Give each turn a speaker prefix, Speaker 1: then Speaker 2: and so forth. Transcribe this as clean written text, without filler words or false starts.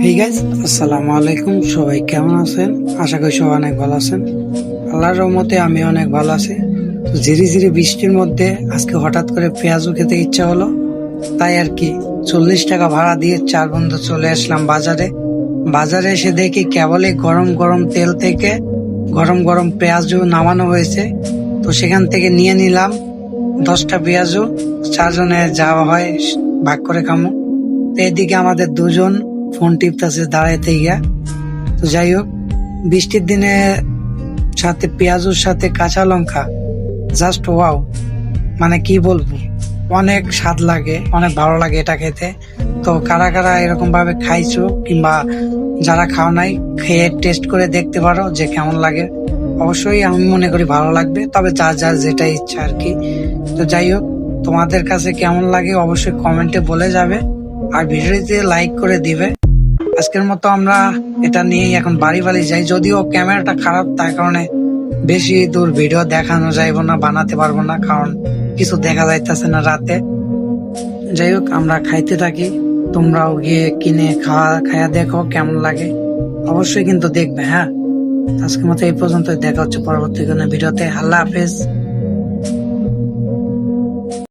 Speaker 1: Hey guys, আসসালামু আলাইকুম। সবাই কেমন আছেন? আশা করি সবাই অনেক ভালো আছেন। আল্লাহর রহমতে আমি অনেক ভালো আছি। তো ঝিরি ঝিরি বৃষ্টির মধ্যে আজকে হঠাৎ করে পেঁয়াজু খেতে ইচ্ছা হলো, তাই আর কি 40 টাকা ভাড়া দিয়ে চার বন্ধু চলে আসলাম বাজারে। বাজারে এসে দেখি কেবলই গরম গরম তেল থেকে গরম গরম পেঁয়াজু নামানো হয়েছে। তো সেখান থেকে নিয়ে নিলাম 10টা পেঁয়াজু। চারজনে যাওয়া হয়, ভাগ করে খামো। তো এদিকে আমাদের দুজন ফোন টিপতেছে দাঁড়াইতে গিয়া। তো যাই হোক, বৃষ্টির দিনে সাথে পেঁয়াজুর সাথে কাঁচা লঙ্কা, জাস্ট ওয়াও। মানে কি বলবো, অনেক স্বাদ লাগে, অনেক ভালো লাগে এটা খেতে। তো কারা কারা এরকম ভাবে খাইছো কিংবা যারা খাও নাই, খেয়ে টেস্ট করে দেখতে পারো যে কেমন লাগে। অবশ্যই আমি মনে করি ভালো লাগবে, তবে যার যার যেটা ইচ্ছা আর কি। তো যাই হোক, তোমাদের কাছে কেমন লাগে অবশ্যই কমেন্টে বলে যাবে, আর ভিডিওতে লাইক করে দিবে। আজকের মতো আমরা এটা নিয়েই এখন বাড়ি বাড়ি যাই, যদিও ক্যামেরাটা খারাপ, তার কারণে বেশি দূর ভিডিও দেখানো যাইব না, বানাতে পারবো না, কারণ কিছু দেখা যাইতেছে না রাতে। যাই হোক, আমরা খাইতে থাকি, তোমরাও গিয়ে কিনে খায়া দেখো কেমন লাগে। অবশ্যই কিন্তু দেখবে, হ্যাঁ। আজকের মতো এই পর্যন্ত, দেখা হচ্ছে পরবর্তী কোনো ভিডিওতে। আল্লাহ হাফেজ।